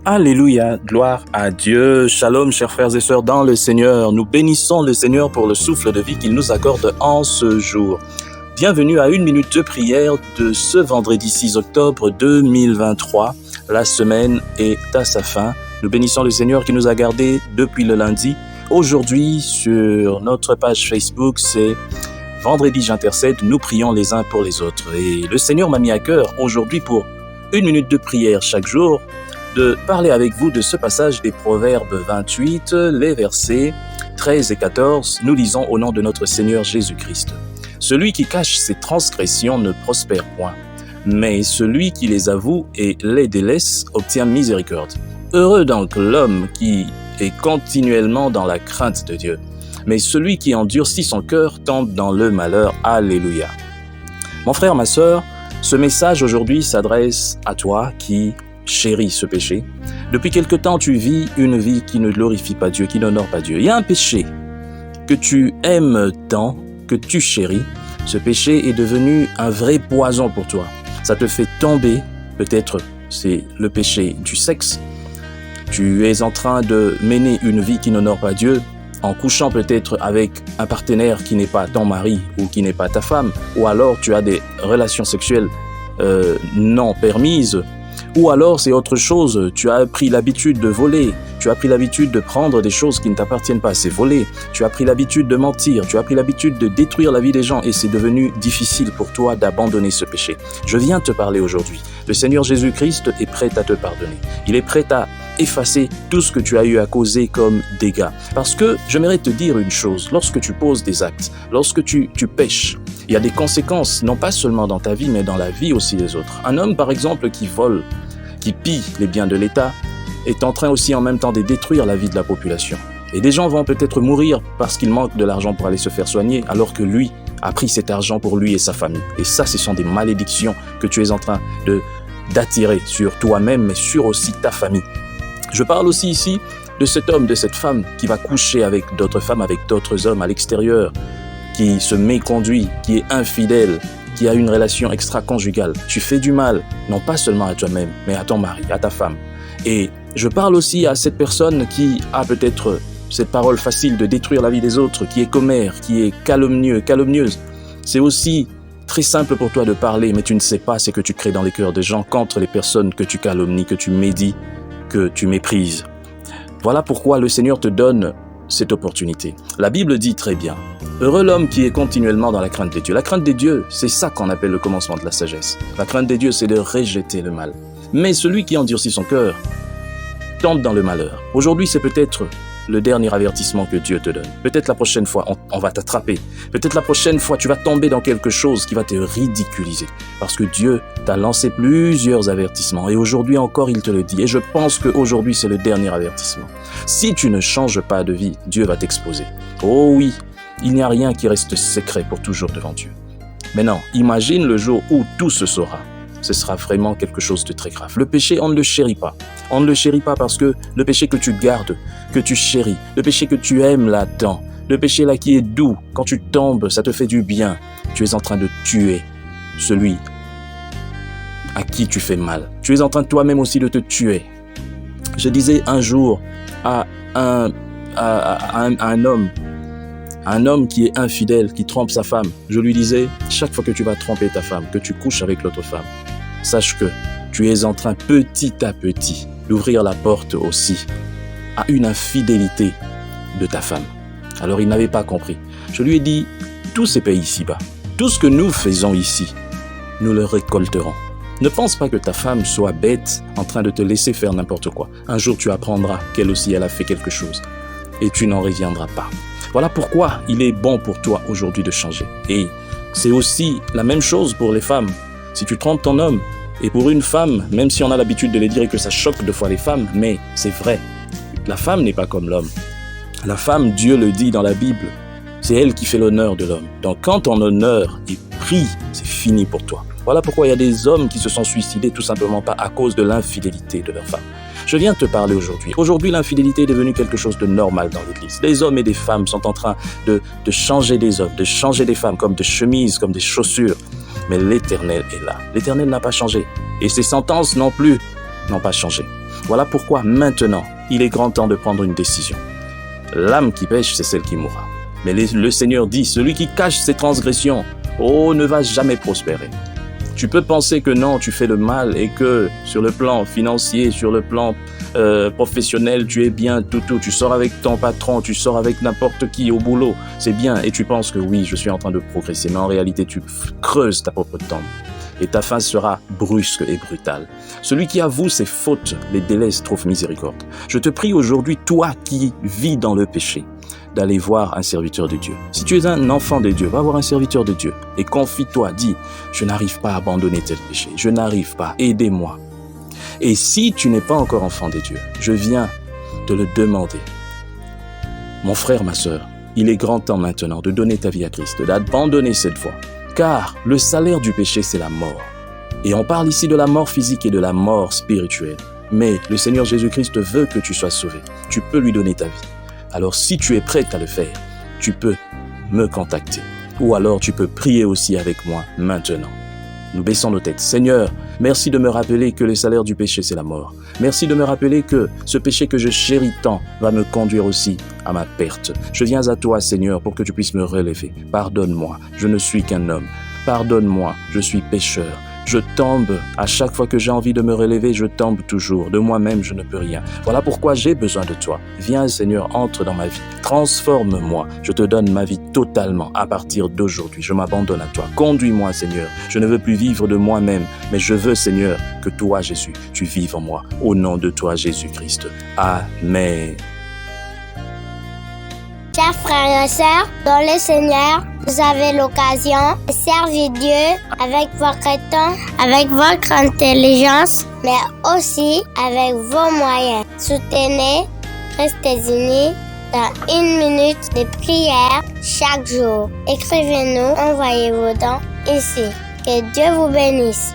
Alléluia, gloire à Dieu. Shalom, chers frères et sœurs dans le Seigneur. Nous bénissons le Seigneur pour le souffle de vie qu'il nous accorde en ce jour. Bienvenue à 1 minute de prière de ce vendredi 6 octobre 2023. La semaine est à sa fin. Nous bénissons le Seigneur qui nous a gardés depuis le lundi. Aujourd'hui, sur notre page Facebook, c'est Vendredi j'intercède, nous prions les uns pour les autres. Et le Seigneur m'a mis à cœur aujourd'hui pour 1 minute de prière chaque jour, de parler avec vous de ce passage des Proverbes 28, les versets 13 et 14. Nous lisons au nom de notre Seigneur Jésus-Christ. Celui qui cache ses transgressions ne prospère point, mais celui qui les avoue et les délaisse obtient miséricorde. Heureux donc l'homme qui est continuellement dans la crainte de Dieu, mais celui qui endurcit son cœur tombe dans le malheur. Alléluia. Mon frère, ma sœur, ce message aujourd'hui s'adresse à toi qui chéris ce péché. Depuis quelque temps, tu vis une vie qui ne glorifie pas Dieu, qui n'honore pas Dieu. Il y a un péché que tu aimes tant, que tu chéris. Ce péché est devenu un vrai poison pour toi. Ça te fait tomber, peut-être c'est le péché du sexe. Tu es en train de mener une vie qui n'honore pas Dieu, en couchant peut-être avec un partenaire qui n'est pas ton mari ou qui n'est pas ta femme, ou alors tu as des relations sexuelles non permises, ou alors c'est autre chose, tu as pris l'habitude de voler, tu as pris l'habitude de prendre des choses qui ne t'appartiennent pas, c'est voler, tu as pris l'habitude de mentir, tu as pris l'habitude de détruire la vie des gens et c'est devenu difficile pour toi d'abandonner ce péché. Je viens te parler aujourd'hui. Le Seigneur Jésus-Christ est prêt à te pardonner. Il est prêt à effacer tout ce que tu as eu à causer comme dégâts. Parce que j'aimerais te dire une chose, lorsque tu poses des actes, lorsque tu pêches, il y a des conséquences, non pas seulement dans ta vie, mais dans la vie aussi des autres. Un homme, par exemple, qui vole, qui pille les biens de l'État, est en train aussi en même temps de détruire la vie de la population. Et des gens vont peut-être mourir parce qu'ils manquent de l'argent pour aller se faire soigner, alors que lui a pris cet argent pour lui et sa famille. Et ça, ce sont des malédictions que tu es en train d'attirer sur toi-même, mais sur aussi ta famille. Je parle aussi ici de cet homme, de cette femme qui va coucher avec d'autres femmes, avec d'autres hommes à l'extérieur, qui se méconduit, qui est infidèle, qui a une relation extra-conjugale. Tu fais du mal, non pas seulement à toi-même, mais à ton mari, à ta femme. Et je parle aussi à cette personne qui a peut-être cette parole facile de détruire la vie des autres, qui est commère, qui est calomnieuse. C'est aussi très simple pour toi de parler, mais tu ne sais pas ce que tu crées dans les cœurs des gens contre les personnes que tu calomnies, que tu médis, que tu méprises. Voilà pourquoi le Seigneur te donne cette opportunité. La Bible dit très bien, heureux l'homme qui est continuellement dans la crainte de Dieu. La crainte de Dieu, c'est ça qu'on appelle le commencement de la sagesse. La crainte de Dieu, c'est de rejeter le mal. Mais celui qui endurcit son cœur tombe dans le malheur. Aujourd'hui, c'est peut-être le dernier avertissement que Dieu te donne. Peut-être la prochaine fois, on va t'attraper. Peut-être la prochaine fois, tu vas tomber dans quelque chose qui va te ridiculiser. Parce que Dieu t'a lancé plusieurs avertissements. Et aujourd'hui encore, il te le dit. Et je pense qu'aujourd'hui, c'est le dernier avertissement. Si tu ne changes pas de vie, Dieu va t'exposer. Oh oui, il n'y a rien qui reste secret pour toujours devant Dieu. Maintenant, imagine le jour où tout se saura. Ce sera vraiment quelque chose de très grave. Le péché, on ne le chérit pas. On ne le chérit pas parce que le péché que tu gardes, que tu chéris, le péché que tu aimes là-dedans, le péché là qui est doux, quand tu tombes, ça te fait du bien. Tu es en train de tuer celui à qui tu fais mal. Tu es en train toi-même aussi de te tuer. Je disais un jour à un homme qui est infidèle, qui trompe sa femme, je lui disais, chaque fois que tu vas tromper ta femme, que tu couches avec l'autre femme, sache que tu es en train petit à petit d'ouvrir la porte aussi à une infidélité de ta femme. Alors il n'avait pas compris. Je lui ai dit, tous ces pays ici-bas, tout ce que nous faisons ici, nous le récolterons. Ne pense pas que ta femme soit bête en train de te laisser faire n'importe quoi. Un jour tu apprendras qu'elle aussi elle a fait quelque chose et tu n'en reviendras pas. Voilà pourquoi il est bon pour toi aujourd'hui de changer. Et c'est aussi la même chose pour les femmes. Si tu trompes ton homme, et pour une femme, même si on a l'habitude de le dire et que ça choque deux fois les femmes, mais c'est vrai, la femme n'est pas comme l'homme. La femme, Dieu le dit dans la Bible, c'est elle qui fait l'honneur de l'homme. Donc quand ton honneur est pris, c'est fini pour toi. Voilà pourquoi il y a des hommes qui se sont suicidés tout simplement pas à cause de l'infidélité de leur femme. Je viens te parler aujourd'hui. Aujourd'hui, l'infidélité est devenue quelque chose de normal dans l'Église. Des hommes et des femmes sont en train de changer des hommes, de changer des femmes comme des chemises, comme des chaussures. Mais l'Éternel est là. L'Éternel n'a pas changé. Et ses sentences non plus n'ont pas changé. Voilà pourquoi maintenant, il est grand temps de prendre une décision. L'âme qui pêche, c'est celle qui mourra. Mais le Seigneur dit, celui qui cache ses transgressions, ne va jamais prospérer. Tu peux penser que non, tu fais le mal et que sur le plan financier, sur le plan professionnel, tu es bien, tout. Tu sors avec ton patron, tu sors avec n'importe qui au boulot, c'est bien. Et tu penses que oui, je suis en train de progresser. Mais en réalité, tu creuses ta propre tombe. Et ta fin sera brusque et brutale. Celui qui avoue ses fautes les délaisse, trouve miséricorde. Je te prie aujourd'hui, toi qui vis dans le péché, d'aller voir un serviteur de Dieu. Si tu es un enfant de Dieu, va voir un serviteur de Dieu et confie-toi, dis, je n'arrive pas à abandonner tel péché, je n'arrive pas, aidez-moi. Et si tu n'es pas encore enfant de Dieu, je viens te le demander. Mon frère, ma sœur, il est grand temps maintenant de donner ta vie à Christ, d'abandonner cette voie. Car le salaire du péché, c'est la mort. Et on parle ici de la mort physique et de la mort spirituelle. Mais le Seigneur Jésus-Christ veut que tu sois sauvé. Tu peux lui donner ta vie. Alors si tu es prêt à le faire, tu peux me contacter. Ou alors tu peux prier aussi avec moi maintenant. Nous baissons nos têtes. Seigneur, merci de me rappeler que le salaire du péché, c'est la mort. Merci de me rappeler que ce péché que je chéris tant va me conduire aussi à ma perte. Je viens à toi, Seigneur, pour que tu puisses me relever. Pardonne-moi, je ne suis qu'un homme. Pardonne-moi, je suis pécheur. Je tombe, à chaque fois que j'ai envie de me relever, je tombe toujours. De moi-même, je ne peux rien. Voilà pourquoi j'ai besoin de toi. Viens, Seigneur, entre dans ma vie. Transforme-moi. Je te donne ma vie totalement à partir d'aujourd'hui. Je m'abandonne à toi. Conduis-moi, Seigneur. Je ne veux plus vivre de moi-même, mais je veux, Seigneur, que toi, Jésus, tu vives en moi. Au nom de toi, Jésus-Christ. Amen. Chers frères et sœurs, dans le Seigneur, vous avez l'occasion de servir Dieu avec votre temps, avec votre intelligence, mais aussi avec vos moyens. Soutenez, restez unis dans 1 minute de prière chaque jour. Écrivez-nous, envoyez vos dons ici. Que Dieu vous bénisse.